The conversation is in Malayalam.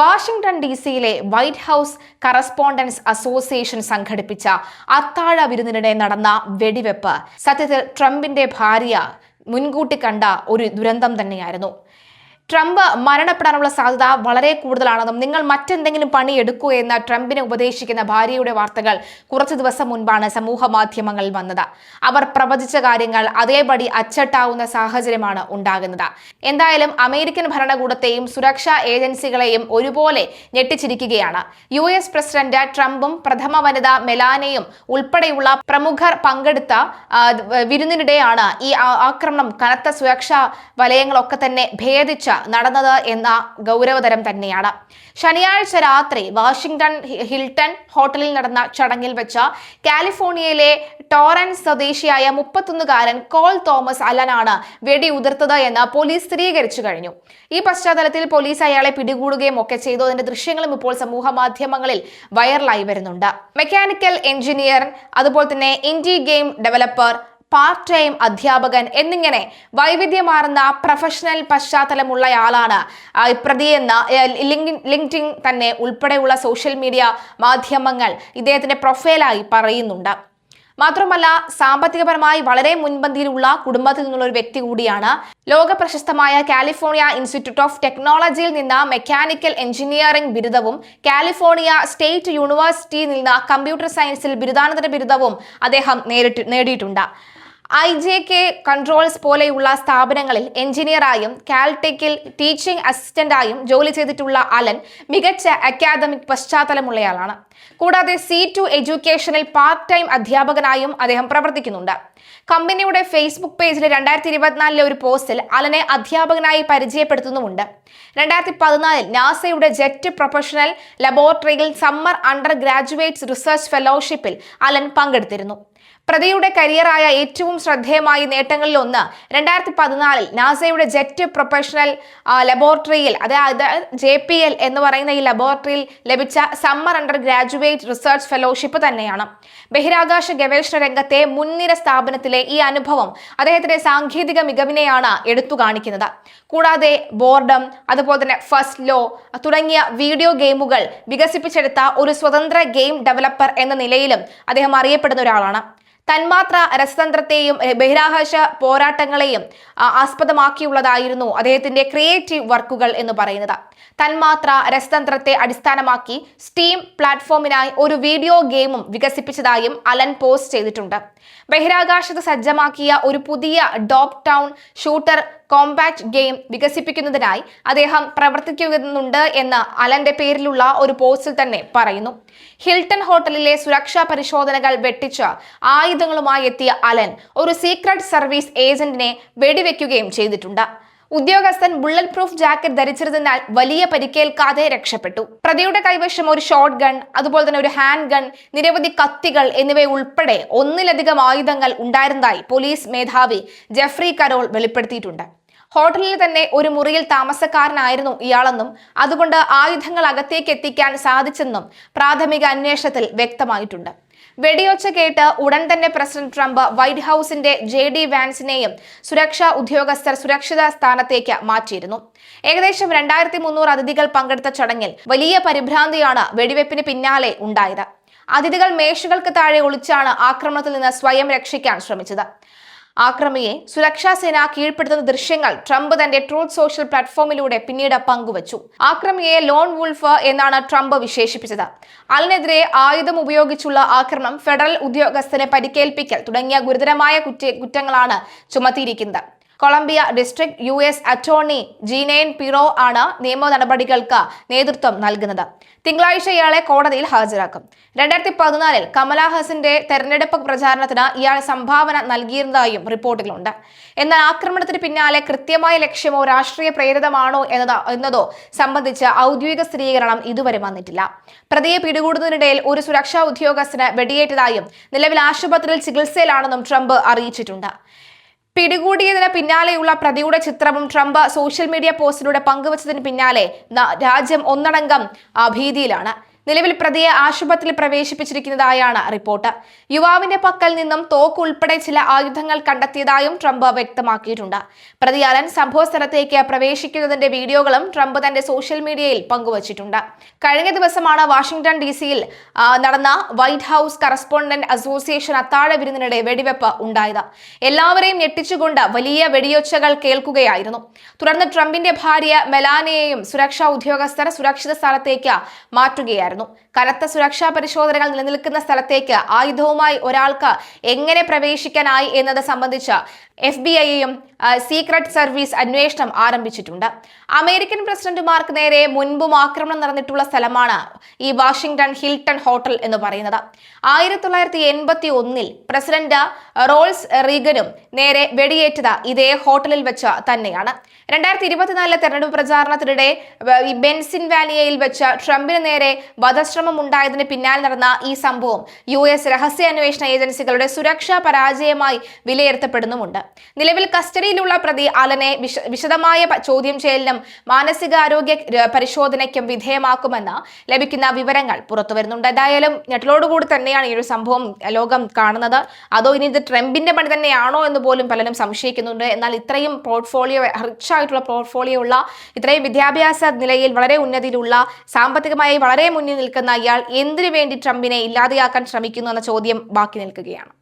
വാഷിംഗ്ടൺ DC-യിലെ വൈറ്റ് ഹൗസ് കറസ്പോണ്ടൻസ് അസോസിയേഷൻ സംഘടിപ്പിച്ച അത്താഴ വിരുന്നിനിടെ നടന്ന വെടിവെപ്പ് സത്യത്തിൽ ട്രംപിന്റെ ഭാര്യ മുൻകൂട്ടി കണ്ട ഒരു ദുരന്തം തന്നെയായിരുന്നു. ട്രംപ് മരണപ്പെടാനുള്ള സാധ്യത വളരെ കൂടുതലാണെന്നും നിങ്ങൾ മറ്റെന്തെങ്കിലും പണി എടുക്കൂ എന്ന് ട്രംപിനെ ഉപദേശിക്കുന്ന ഭാര്യയുടെ വാർത്തകൾ കുറച്ചു ദിവസം മുൻപാണ് സമൂഹ മാധ്യമങ്ങളിൽ വന്നത്. അവർ പ്രവചിച്ച കാര്യങ്ങൾ അതേപടി അച്ചട്ടാവുന്ന സാഹചര്യമാണ് ഉണ്ടാകുന്നത്. എന്തായാലും അമേരിക്കൻ ഭരണകൂടത്തെയും സുരക്ഷാ ഏജൻസികളെയും ഒരുപോലെ ഞെട്ടിച്ചിരിക്കുകയാണ്. US പ്രസിഡന്റ് ട്രംപും പ്രഥമ വനിത മെലാനയും ഉൾപ്പെടെയുള്ള പ്രമുഖർ പങ്കെടുത്ത വിരുന്നിനിടെയാണ് ഈ ആക്രമണം കനത്ത സുരക്ഷാ വലയങ്ങളൊക്കെ തന്നെ ഭേദിച്ച നടന്നത് എന്ന ഗൗരവതരം തന്നെയാണ്. ശനിയാഴ്ച രാത്രി വാഷിംഗ്ടൺ ഹിൽട്ടൺ ഹോട്ടലിൽ നടന്ന ചടങ്ങിൽ വെച്ച് കാലിഫോർണിയയിലെ ടോറൻസ് സ്വദേശിയായ 31-കാരൻ കോൾ തോമസ് അലനാണ് വെടിയുതിർത്തത് എന്ന് പോലീസ് സ്ഥിരീകരിച്ചു കഴിഞ്ഞു. ഈ പശ്ചാത്തലത്തിൽ പോലീസ് അയാളെ പിടികൂടുകയും ഒക്കെ ചെയ്തു. അതിന്റെ ദൃശ്യങ്ങളും ഇപ്പോൾ സമൂഹ മാധ്യമങ്ങളിൽ വൈറലായി വരുന്നുണ്ട്. മെക്കാനിക്കൽ എഞ്ചിനീയർ, അതുപോലെ തന്നെ indie game developer, part time അധ്യാപകൻ എന്നിങ്ങനെ വൈവിധ്യമാർന്ന പ്രൊഫഷണൽ പശ്ചാത്തലമുള്ളയാളാണ് പ്രതിയെന്ന് ലിങ്ക്ഡിൻ തന്നെ ഉൾപ്പെടെയുള്ള സോഷ്യൽ മീഡിയ മാധ്യമങ്ങൾ ഇദ്ദേഹത്തിന്റെ പ്രൊഫൈലായി പറയുന്നുണ്ട്. മാത്രമല്ല, സാമ്പത്തികപരമായി വളരെ മുൻപന്തിയിലുള്ള കുടുംബത്തിൽ നിന്നുള്ള ഒരു വ്യക്തി കൂടിയാണ്. ലോക പ്രശസ്തമായ കാലിഫോർണിയ ഇൻസ്റ്റിറ്റ്യൂട്ട് ഓഫ് ടെക്നോളജിയിൽ നിന്ന് മെക്കാനിക്കൽ എഞ്ചിനീയറിംഗ് ബിരുദവും കാലിഫോർണിയ സ്റ്റേറ്റ് യൂണിവേഴ്സിറ്റിയിൽ നിന്ന് കമ്പ്യൂട്ടർ സയൻസിൽ ബിരുദാനന്തര ബിരുദവും അദ്ദേഹം നേടിയിട്ടുണ്ട്. IJK കൺട്രോൾസ് പോലെയുള്ള സ്ഥാപനങ്ങളിൽ എഞ്ചിനീയറായും കാൽടെക്കിൽ ടീച്ചിംഗ് അസിസ്റ്റന്റായും ജോലി ചെയ്തിട്ടുള്ള അലൻ മികച്ച അക്കാദമിക് പശ്ചാത്തലമുള്ളയാളാണ്. കൂടാതെ C2 എഡ്യൂക്കേഷനിൽ പാർട്ട് ടൈം അധ്യാപകനായും അദ്ദേഹം പ്രവർത്തിക്കുന്നുണ്ട്. കമ്പനിയുടെ ഫേസ്ബുക്ക് പേജിൽ 2024 ഒരു പോസ്റ്റിൽ അലനെ അധ്യാപകനായി പരിചയപ്പെടുത്തുന്നുമുണ്ട്. 2014 നാസയുടെ ജെറ്റ് പ്രൊഫഷണൽ ലബോറട്ടറിയിൽ സമ്മർ അണ്ടർ ഗ്രാജുവേറ്റ്സ് റിസർച്ച് ഫെലോഷിപ്പിൽ അലൻ പങ്കെടുത്തിരുന്നു. പ്രതിയുടെ കരിയറായ ഏറ്റവും ശ്രദ്ധേയമായ നേട്ടങ്ങളിൽ ഒന്ന് 2014 നാസയുടെ ജെറ്റ് പ്രൊഫഷണൽ ലബോറട്ടറിയിൽ, അതായത് JPL എന്ന് പറയുന്ന ഈ ലബോറട്ടറിയിൽ ലഭിച്ച summer under graduate research fellowship തന്നെയാണ്. ബഹിരാകാശ ഗവേഷണ രംഗത്തെ മുൻനിര സ്ഥാപനത്തിലെ ഈ അനുഭവം അദ്ദേഹത്തിന്റെ സാങ്കേതിക മികവിനെയാണ് എടുത്തു കാണിക്കുന്നത്. കൂടാതെ ബോർഡം, അതുപോലെ തന്നെ ഫസ്റ്റ് ലോ തുടങ്ങിയ വീഡിയോ ഗെയിമുകൾ വികസിപ്പിച്ചെടുത്ത ഒരു സ്വതന്ത്ര ഗെയിം ഡെവലപ്പർ എന്ന നിലയിലും അദ്ദേഹം അറിയപ്പെടുന്ന ഒരാളാണ്. തന്മാത്ര രസതന്ത്രത്തെയും ബഹിരാകാശ പോരാട്ടങ്ങളെയും ആസ്പദമാക്കിയുള്ളതായിരുന്നു അദ്ദേഹത്തിന്റെ ക്രിയേറ്റീവ് വർക്കുകൾ എന്ന് പറയുന്നത്. തന്മാത്ര രസതന്ത്രത്തെ അടിസ്ഥാനമാക്കി സ്റ്റീം പ്ലാറ്റ്ഫോമിനായി ഒരു വീഡിയോ ഗെയിമും വികസിപ്പിച്ചതായും അലൻ പോസ്റ്റ് ചെയ്തിട്ടുണ്ട്. ബഹിരാകാശത്ത് സജ്ജമാക്കിയ ഒരു പുതിയ dog town shooter compact game വികസിപ്പിക്കുന്നതിനായി അദ്ദേഹം പ്രവർത്തിക്കുന്നുണ്ട് എന്ന് അലന്റെ പേരിലുള്ള ഒരു പോസ്റ്റിൽ തന്നെ പറയുന്നു. ഹിൽട്ടൺ ഹോട്ടലിലെ സുരക്ഷാ പരിശോധനകൾ വെട്ടിച്ച് ആയുധങ്ങളുമായി എത്തിയ അലൻ ഒരു സീക്രട്ട് സർവീസ് ഏജന്റിനെ വെടിവെക്കുകയും ചെയ്തിട്ടുണ്ട്. ഉദ്യോഗസ്ഥൻ ബുള്ളറ്റ് പ്രൂഫ് ജാക്കറ്റ് ധരിച്ചിരുന്നതിനാൽ വലിയ പരിക്കേൽക്കാതെ രക്ഷപ്പെട്ടു. പ്രതിയുടെ കൈവശം ഒരു ഷോട്ട് ഗൺ, അതുപോലെ തന്നെ ഒരു ഹാൻഡ് ഗൺ, നിരവധി കത്തികൾ എന്നിവയുൾപ്പെടെ ഒന്നിലധികം ആയുധങ്ങൾ ഉണ്ടായിരുന്നതായി പോലീസ് മേധാവി ജെഫ്രി കരോൾ വെളിപ്പെടുത്തിയിട്ടുണ്ട്. ഹോട്ടലിൽ തന്നെ ഒരു മുറിയിൽ താമസക്കാരനായിരുന്നു ഇയാളെന്നും അതുകൊണ്ട് ആയുധങ്ങൾ അകത്തേക്ക് എത്തിക്കാൻ സാധിച്ചെന്നും പ്രാഥമിക അന്വേഷണത്തിൽ വ്യക്തമായിട്ടുണ്ട്. വെടിയൊച്ച കേട്ട് ഉടൻ തന്നെ പ്രസിഡന്റ് ട്രംപ് വൈറ്റ് ഹൗസിന്റെ JD വാൻസിനെയും സുരക്ഷാ ഉദ്യോഗസ്ഥർ സുരക്ഷിത സ്ഥാനത്തേക്ക് മാറ്റിയിരുന്നു. ഏകദേശം 2300 അതിഥികൾ പങ്കെടുത്ത ചടങ്ങിൽ വലിയ പരിഭ്രാന്തിയാണ് വെടിവെപ്പിന് പിന്നാലെ ഉണ്ടായത്. അതിഥികൾ മേശകൾക്ക് താഴെ ഒളിച്ചാണ് ആക്രമണത്തിൽ നിന്ന് സ്വയം രക്ഷിക്കാൻ ശ്രമിച്ചത്. ആക്രമിയെ സുരക്ഷാ സേന കീഴ്പ്പെടുത്തുന്ന ദൃശ്യങ്ങൾ ട്രംപ് തന്റെ ട്രൂത്ത് സോഷ്യൽ പ്ലാറ്റ്ഫോമിലൂടെ പിന്നീട് പങ്കുവച്ചു. ആക്രമിയെ ലോൺ വുൾഫ് എന്നാണ് ട്രംപ് വിശേഷിപ്പിച്ചത്. അലിനെതിരെ ആയുധം ഉപയോഗിച്ചുള്ള ആക്രമണം, ഫെഡറൽ ഉദ്യോഗസ്ഥനെ പരിക്കേൽപ്പിക്കൽ തുടങ്ങിയ ഗുരുതരമായ കുറ്റങ്ങളാണ് ചുമത്തിയിരിക്കുന്നത്. Colombia district US attorney G9 പിറോ ആണ് നിയമ നടപടികൾക്ക് നേതൃത്വം നൽകുന്നത്. തിങ്കളാഴ്ച ഇയാളെ കോടതിയിൽ ഹാജരാക്കും. 2014 കമലാ ഹാരിസിന്റെ തെരഞ്ഞെടുപ്പ് പ്രചാരണത്തിന് ഇയാൾ സംഭാവന നൽകിയിരുന്നതായും റിപ്പോർട്ടുകളുണ്ട്. എന്നാൽ ആക്രമണത്തിന് പിന്നാലെ കൃത്യമായ ലക്ഷ്യമോ രാഷ്ട്രീയ പ്രേരിതമാണോ എന്നതോ സംബന്ധിച്ച് ഔദ്യോഗിക സ്ഥിരീകരണം ഇതുവരെ വന്നിട്ടില്ല. പ്രതിയെ പിടികൂടുന്നതിനിടയിൽ ഒരു സുരക്ഷാ ഉദ്യോഗസ്ഥന് വെടിയേറ്റതായും നിലവിൽ ആശുപത്രിയിൽ ചികിത്സയിലാണെന്നും ട്രംപ് അറിയിച്ചിട്ടുണ്ട്. പിടികൂടിയതിന് പിന്നാലെയുള്ള പ്രതിയുടെ ചിത്രവും ട്രംപ് സോഷ്യൽ മീഡിയ പോസ്റ്റിലൂടെ പങ്കുവച്ചതിന് പിന്നാലെ രാജ്യം ഒന്നടങ്കം ഭീതിയിലാണ്. നിലവിൽ പ്രതിയെ ആശുപത്രിയിൽ പ്രവേശിപ്പിച്ചിരിക്കുന്നതായാണ് റിപ്പോർട്ട്. യുവാവിന്റെ പക്കൽ നിന്നും തോക്ക് ഉൾപ്പെടെ ചില ആയുധങ്ങൾ കണ്ടെത്തിയതായും ട്രംപ് വ്യക്തമാക്കിയിട്ടുണ്ട്. പ്രതി അലൻ സംഭവ സ്ഥലത്തേക്ക് പ്രവേശിക്കുന്നതിന്റെ വീഡിയോകളും ട്രംപ് തന്റെ സോഷ്യൽ മീഡിയയിൽ പങ്കുവച്ചിട്ടുണ്ട്. കഴിഞ്ഞ ദിവസമാണ് വാഷിംഗ്ടൺ DC-യിൽ നടന്ന വൈറ്റ് ഹൌസ് കറസ്പോണ്ടന്റ് അസോസിയേഷൻ അത്താഴ വിരുന്നിനിടെ വെടിവെപ്പ് ഉണ്ടായത്. എല്ലാവരെയും ഞെട്ടിച്ചുകൊണ്ട് വലിയ വെടിയൊച്ചകൾ കേൾക്കുകയായിരുന്നു. തുടർന്ന് ട്രംപിന്റെ ഭാര്യ മെലാനിയയെയും സുരക്ഷാ ഉദ്യോഗസ്ഥർ സുരക്ഷിത സ്ഥലത്തേക്ക് മാറ്റുകയായിരുന്നു. കനത്ത സുരക്ഷാ പരിശോധനകൾ നിലനിൽക്കുന്ന സ്ഥലത്തേക്ക് ആയുധവുമായി ഒരാൾക്ക് എങ്ങനെ പ്രവേശിക്കാനായി എന്നത് സംബന്ധിച്ച് FBI-യും സീക്രട്ട് സർവീസ് അന്വേഷണം ആരംഭിച്ചിട്ടുണ്ട്. അമേരിക്കൻ പ്രസിഡന്റുമാർക്ക് നേരെ മുൻപും ആക്രമണം നടന്നിട്ടുള്ള സ്ഥലമാണ് ഈ വാഷിംഗ്ടൺ ഹിൽട്ടൺ ഹോട്ടൽ എന്ന് പറയുന്നത്. 1981-ൽ പ്രസിഡന്റ് റോൾസ് റീഗനും നേരെ വെടിയേറ്റത് ഇതേ ഹോട്ടലിൽ വെച്ച് തന്നെയാണ്. 2024 തെരഞ്ഞെടുപ്പ് പ്രചാരണത്തിനിടെ പെൻസിൽവാനിയയിൽ വെച്ച് ട്രംപിന് നേരെ വധശ്രമം ഉണ്ടായതിന് പിന്നാലെ നടന്ന ഈ സംഭവം US രഹസ്യാന്വേഷണ ഏജൻസികളുടെ സുരക്ഷാ പരാജയമായി വിലയിരുത്തപ്പെടുന്നുമുണ്ട്. നിലവിൽ കസ്റ്റഡിയിലുള്ള പ്രതി അലനെ വിശദമായ ചോദ്യം ചെയ്യലിനും മാനസികാരോഗ്യ പരിശോധനയ്ക്കും വിധേയമാക്കുമെന്ന് ലഭിക്കുന്ന വിവരങ്ങൾ പുറത്തുവരുന്നുണ്ട്. എന്തായാലും ഞെട്ടലോടുകൂടി തന്നെയാണ് ഈ ഒരു സംഭവം ലോകം കാണുന്നത്. അതോ ഇനി ഇത് ട്രംപിന്റെ പണി തന്നെയാണോ എന്ന് പോലും പലരും സംശയിക്കുന്നുണ്ട്. എന്നാൽ ഇത്രയും റിച്ച് ആയിട്ടുള്ള പോർട്ട്ഫോളിയോ ഉള്ള, ഇത്രയും വിദ്യാഭ്യാസ നിലയിൽ വളരെ ഉന്നതിയിലുള്ള, സാമ്പത്തികമായി വളരെ മുന്നിൽ നിൽക്കുന്ന ഇയാൾ എന്തിനു വേണ്ടി ട്രംപിനെ ഇല്ലാതെയാക്കാൻ ശ്രമിക്കുന്നു എന്ന ചോദ്യം ബാക്കി നിൽക്കുകയാണ്.